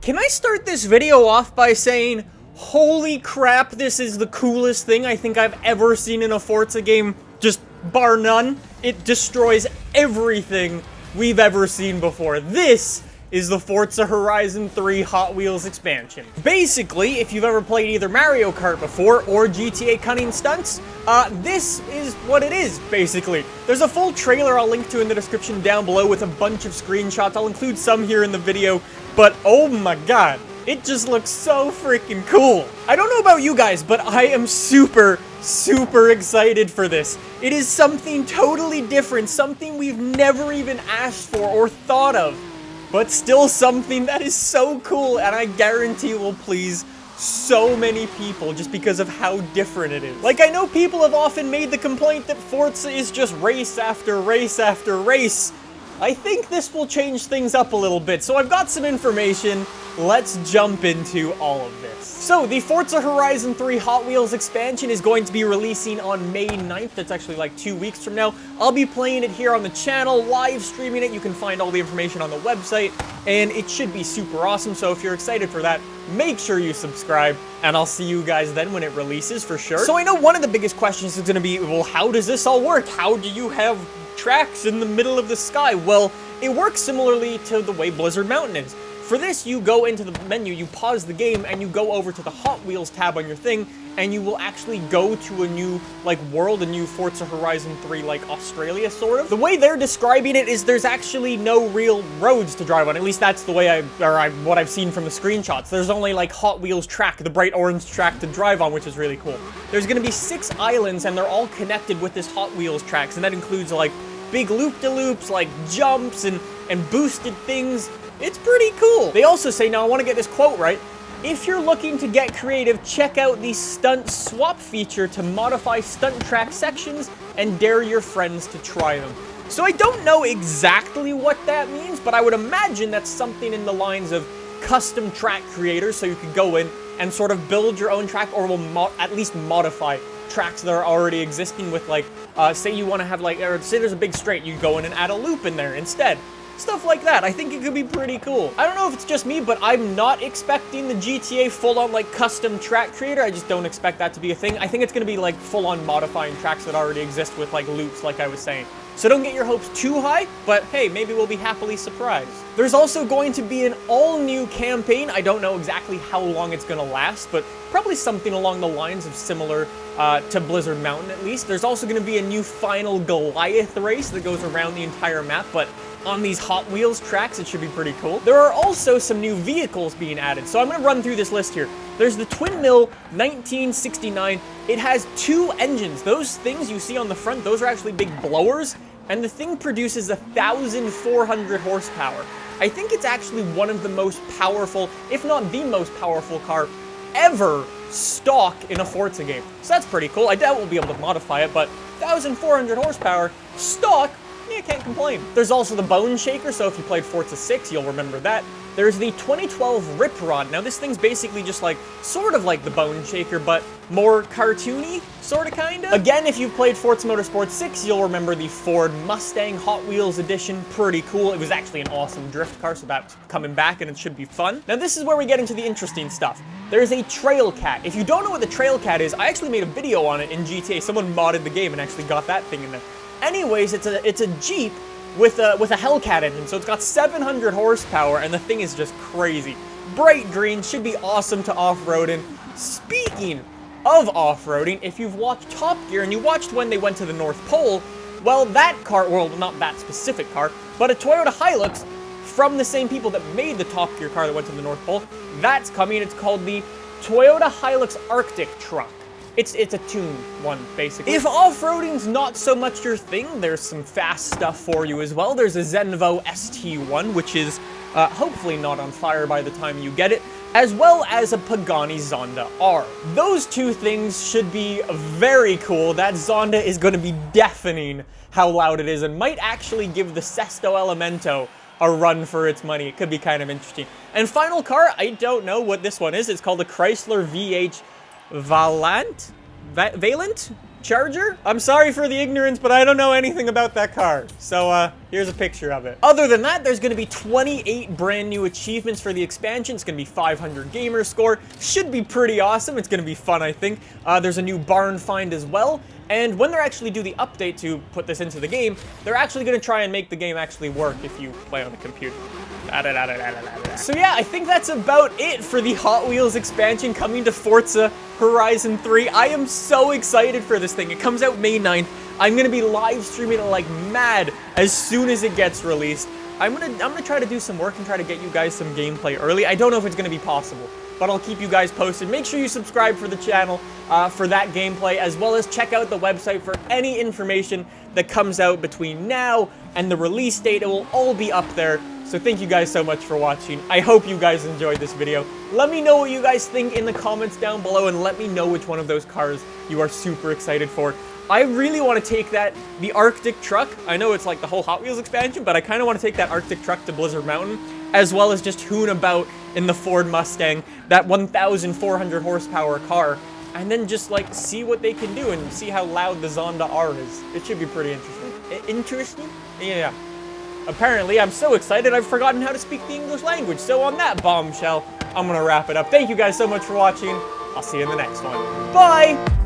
Can I start this video off by saying, holy crap, this is the coolest thing I think I've ever seen in a Forza game, just bar none. It destroys everything we've ever seen before. This is the Forza Horizon 3 Hot Wheels expansion. Basically, if you've ever played either Mario Kart before or GTA Cunning Stunts, this is what it is, basically. There's a full trailer I'll link to in the description down below with a bunch of screenshots. I'll include some here in the video, but oh my god, it just looks so freaking cool. I don't know about you guys, but I am super excited for this. It is something totally different, something we've never even asked for or thought of, but still something that is so cool, and I guarantee will please so many people just because of how different it is. Like, I know people have often made the complaint that Forza is just race after race after race. I think this will change things up a little bit, so I've got some information. Let's jump into all of this. So, the Forza Horizon 3 Hot Wheels expansion is going to be releasing on May 9th. That's actually like 2 weeks from now. I'll be playing it here on the channel, live streaming it. You can find all the information on the website, and it should be super awesome. So if you're excited for that, make sure you subscribe, and I'll see you guys then when it releases for sure. So I know one of the biggest questions is going to be, well, how does this all work? How do you have tracks in the middle of the sky? Well, it works similarly to the way Blizzard Mountain is. For this, you go into the menu, you pause the game, and you go over to the Hot Wheels tab on your thing, and you will actually go to a new, like, world, a new Forza Horizon 3, like, Australia, sort of. The way they're describing it is there's actually no real roads to drive on. At least that's the way what I've seen from the screenshots. There's only, like, Hot Wheels track, the bright orange track to drive on, which is really cool. There's gonna be 6 islands, and they're all connected with this Hot Wheels tracks, and that includes, like, big loop-de-loops, like jumps and boosted things. It's pretty cool. They also say, now I want to get this quote right, if you're looking to get creative, check out the stunt swap feature to modify stunt track sections and dare your friends to try them. So I don't know exactly what that means, but I would imagine that's something in the lines of custom track creators, so you could go in and sort of build your own track, or will at least modify tracks that are already existing with, like, say you want to have, like, or say there's a big straight, you go in and add a loop in there instead. Stuff like that. I think it could be pretty cool. I don't know if it's just me, but I'm not expecting the GTA full-on, like, custom track creator. I just don't expect that to be a thing. I think it's going to be, like, full-on modifying tracks that already exist with, like, loops, like I was saying. So don't get your hopes too high, but hey, maybe we'll be happily surprised. There's also going to be an all-new campaign. I don't know exactly how long it's going to last, but probably something along the lines of similar to Blizzard Mountain, at least. There's also going to be a new final Goliath race that goes around the entire map, but on these Hot Wheels tracks. It should be pretty cool. There are also some new vehicles being added, so I'm going to run through this list here. There's the Twin Mill 1969. It has 2 engines. Those things you see on the front, those are actually big blowers, and the thing produces 1,400 horsepower. I think it's actually one of the most powerful, if not the most powerful car ever stock in a Forza game. So that's pretty cool. I doubt we'll be able to modify it, but 1,400 horsepower stock, yeah, can't complain. There's also the Bone Shaker, so if you played Forza 6, you'll remember that. There's the 2012 Rip Rod. Now, this thing's basically just like, sort of like the Bone Shaker, but more cartoony, sorta, kinda. Again, if you've played Forza Motorsport 6, you'll remember the Ford Mustang Hot Wheels edition. Pretty cool. It was actually an awesome drift car, so that's coming back, and it should be fun. Now, this is where we get into the interesting stuff. There's a Trail Cat. If you don't know what the Trail Cat is, I actually made a video on it in GTA. Someone modded the game and actually got that thing in there. Anyways, it's a Jeep with a Hellcat engine, so it's got 700 horsepower, and the thing is just crazy. Bright green, should be awesome to off-roading. Speaking of off-roading, if you've watched Top Gear and you watched when they went to the North Pole, well, that car, well, not that specific car, but a Toyota Hilux from the same people that made the Top Gear car that went to the North Pole, that's coming. It's called the Toyota Hilux Arctic Truck. It's a tuned one, basically. If off-roading's not so much your thing, there's some fast stuff for you as well. There's a Zenvo ST1, which is hopefully not on fire by the time you get it, as well as a Pagani Zonda R. Those 2 things should be very cool. That Zonda is going to be deafening how loud it is, and might actually give the Sesto Elemento a run for its money. It could be kind of interesting. And final car, I don't know what this one is. It's called the Chrysler VH Valant? Charger? I'm sorry for the ignorance, but I don't know anything about that car. So, here's a picture of it. Other than that, there's going to be 28 brand new achievements for the expansion. It's going to be 500 gamer score. Should be pretty awesome. It's going to be fun, I think. There's a new barn find as well. And when they actually do the update to put this into the game, they're actually going to try and make the game actually work if you play on the computer. So yeah, I think that's about it for the Hot Wheels expansion coming to Forza Horizon 3. I am so excited for this thing. It comes out May 9th. I'm going to be live streaming it like mad as soon as it gets released. I'm gonna try to do some work and try to get you guys some gameplay early. I don't know if it's going to be possible, but I'll keep you guys posted. Make sure you subscribe for the channel for that gameplay, as well as check out the website for any information that comes out between now and the release date. It will all be up there. So thank you guys so much for watching. I hope you guys enjoyed this video. Let me know what you guys think in the comments down below, and let me know which one of those cars you are super excited for. I really want to take the Arctic truck. I know it's like the whole Hot Wheels expansion, but I kind of want to take that Arctic truck to Blizzard Mountain, as well as just hoon about in the Ford Mustang, that 1,400 horsepower car, and then just like see what they can do and see how loud the Zonda R is. It should be pretty interesting. Interesting? Yeah. Apparently, I'm so excited I've forgotten how to speak the English language. So on that bombshell, I'm gonna wrap it up. Thank you guys so much for watching. I'll see you in the next one. Bye!